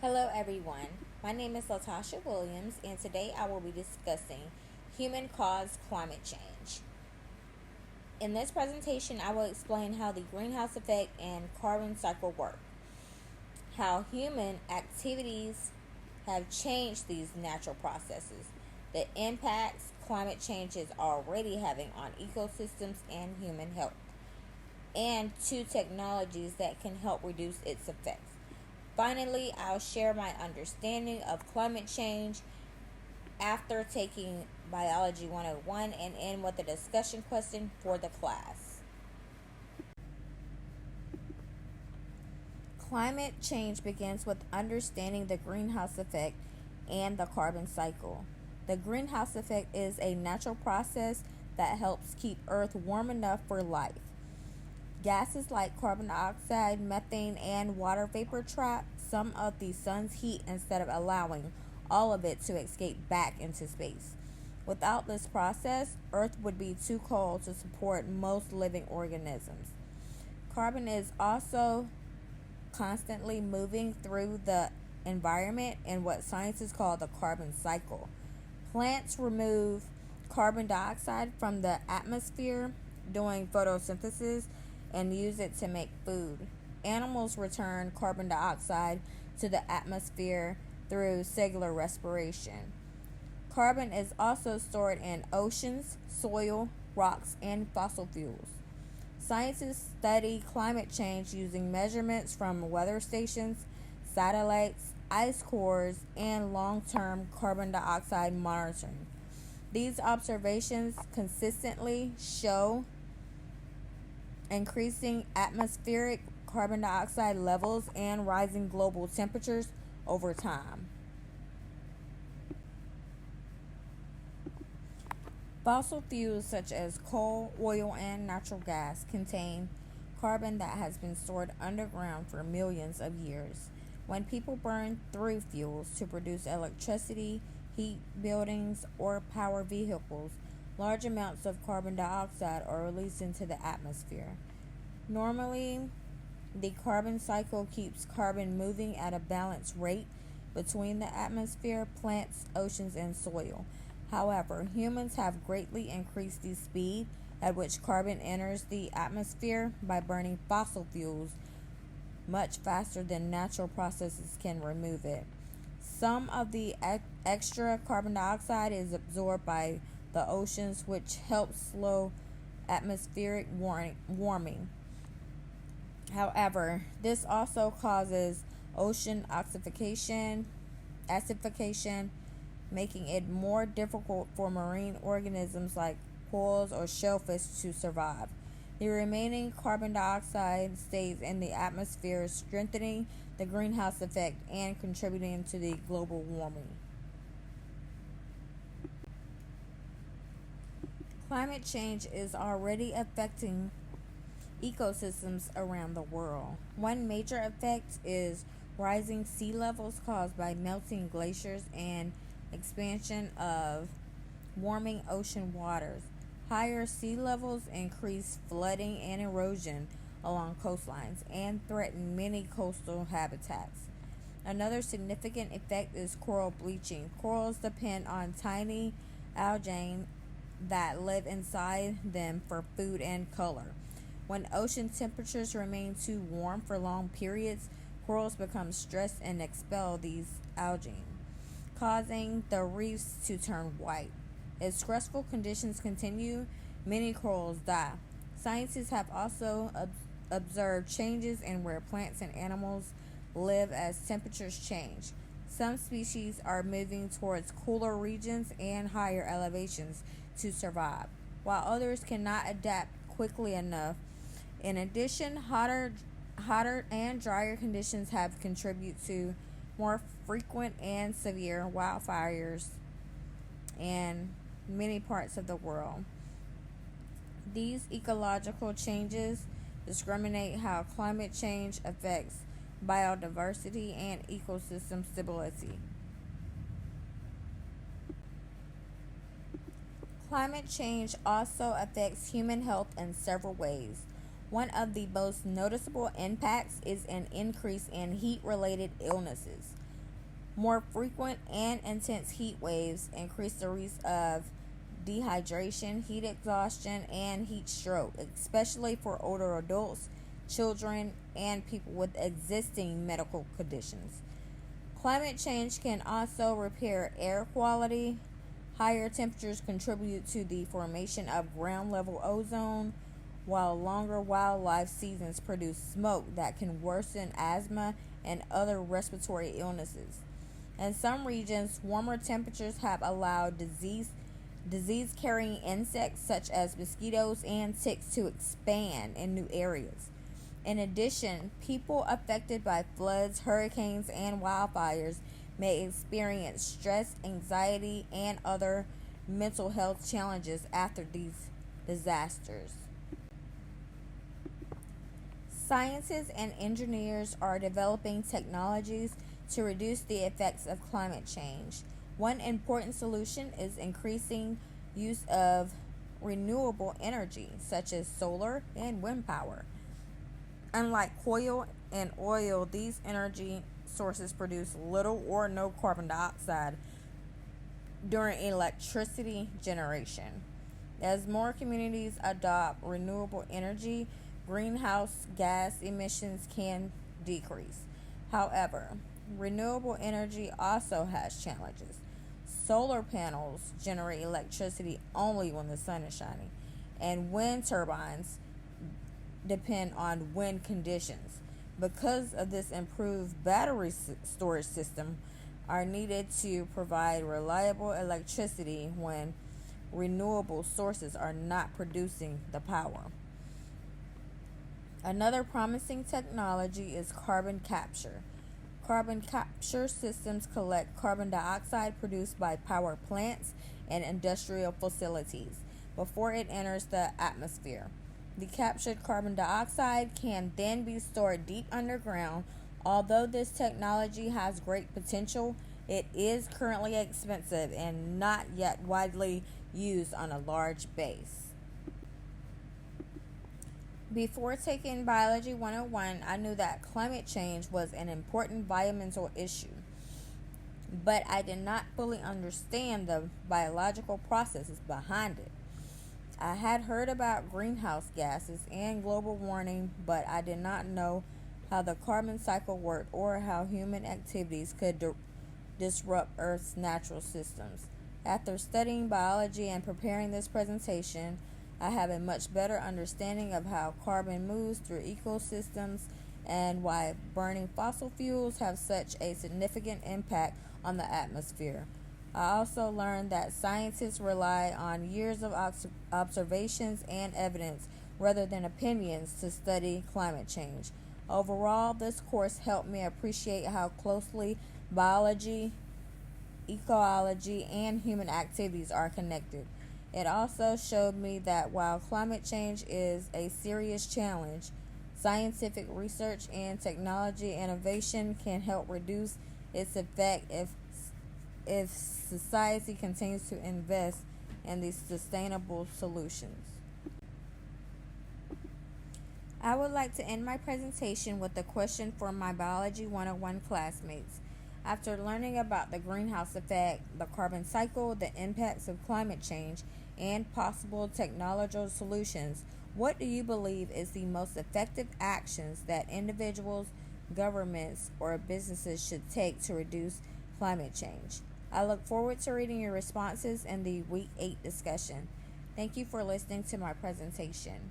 Hello, everyone. My name is Latasha Williams, and today I will be discussing human caused climate change. In this presentation, I will explain how the greenhouse effect and carbon cycle work, how human activities have changed these natural processes, the impacts climate change is already having on ecosystems and human health, and two technologies that can help reduce its effects. Finally, I'll share my understanding of climate change after taking Biology 101 and end with a discussion question for the class. Climate change begins with understanding the greenhouse effect and the carbon cycle. The greenhouse effect is a natural process that helps keep Earth warm enough for life. Gases like carbon dioxide, methane, and water vapor trap some of the sun's heat instead of allowing all of it to escape back into space. Without this process, Earth would be too cold to support most living organisms. Carbon is also constantly moving through the environment in what scientists call the carbon cycle. Plants remove carbon dioxide from the atmosphere during photosynthesis and use it to make food. Animals return carbon dioxide to the atmosphere through cellular respiration. Carbon is also stored in oceans, soil, rocks, and fossil fuels. Scientists study climate change using measurements from weather stations, satellites, ice cores, and long term carbon dioxide monitoring. These observations consistently show increasing atmospheric carbon dioxide levels and rising global temperatures over time. Fossil fuels such as coal, oil, and natural gas contain carbon that has been stored underground for millions of years. When people burn through fuels to produce electricity, heat buildings, or power vehicles, large amounts of carbon dioxide are released into the atmosphere. Normally, the carbon cycle keeps carbon moving at a balanced rate between the atmosphere, plants, oceans, and soil. However, humans have greatly increased the speed at which carbon enters the atmosphere by burning fossil fuels much faster than natural processes can remove it. Some of the extra carbon dioxide is absorbed by the oceans, which helps slow atmospheric warming. However, this also causes ocean acidification, making it more difficult for marine organisms like corals or shellfish to survive. The remaining carbon dioxide stays in the atmosphere, strengthening the greenhouse effect and contributing to the global warming. Climate change is already affecting ecosystems around the world. One major effect is rising sea levels caused by melting glaciers and expansion of warming ocean waters. Higher sea levels increase flooding and erosion along coastlines and threaten many coastal habitats. Another significant effect is coral bleaching. Corals depend on tiny algae that live inside them for food and color. When ocean temperatures remain too warm for long periods, corals become stressed and expel these algae, causing the reefs to turn white. If stressful conditions continue, many corals die. Scientists have also observed changes in where plants and animals live as temperatures change. Some species are moving towards cooler regions and higher elevations to survive, while others cannot adapt quickly enough. In addition, hotter and drier conditions have contributed to more frequent and severe wildfires in many parts of the world. These ecological changes discriminate how climate change affects biodiversity and ecosystem stability. Climate change also affects human health in several ways. One of the most noticeable impacts is an increase in heat related illnesses. More frequent and intense heat waves increase the risk of dehydration, heat exhaustion, and heat stroke, especially for older adults, children, and people with existing medical conditions. Climate change can also repair air quality. Higher temperatures contribute to the formation of ground level ozone, while longer wildlife seasons produce smoke that can worsen asthma and other respiratory illnesses. In some regions, warmer temperatures have allowed disease carrying insects such as mosquitoes and ticks to expand in new areas. In addition, people affected by floods, hurricanes, and wildfires may experience stress, anxiety, and other mental health challenges after these disasters. Scientists and engineers are developing technologies to reduce the effects of climate change. One important solution is increasing use of renewable energy, such as solar and wind power. Unlike coal and oil, these energy sources produce little or no carbon dioxide during electricity generation. As more communities adopt renewable energy, greenhouse gas emissions can decrease. However, renewable energy also has challenges. Solar panels generate electricity only when the sun is shining, and wind turbines depend on wind conditions. Because of this, improved battery storage system are needed to provide reliable electricity when renewable sources are not producing the power. Another promising technology is carbon capture. Carbon capture systems collect carbon dioxide produced by power plants and industrial facilities before it enters the atmosphere. The captured carbon dioxide can then be stored deep underground. Although this technology has great potential, it is currently expensive and not yet widely used on a large base. Before taking Biology 101, I knew that climate change was an important environmental issue, but I did not fully understand the biological processes behind it. I had heard about greenhouse gases and global warming, but I did not know how the carbon cycle worked or how human activities could disrupt Earth's natural systems. After studying biology and preparing this presentation, I have a much better understanding of how carbon moves through ecosystems and why burning fossil fuels have such a significant impact on the atmosphere. I also learned that scientists rely on years of observations and evidence rather than opinions to study climate change. Overall, this course helped me appreciate how closely biology, ecology, and human activities are connected. It also showed me that while climate change is a serious challenge, scientific research and technology innovation can help reduce its effect if society continues to invest in these sustainable solutions. I would like to end my presentation with a question for my Biology 101 classmates. After learning about the greenhouse effect, the carbon cycle, the impacts of climate change, and possible technological solutions, what do you believe is the most effective actions that individuals, governments, or businesses should take to reduce climate change? I look forward to reading your responses in the Week 8 discussion. Thank you for listening to my presentation.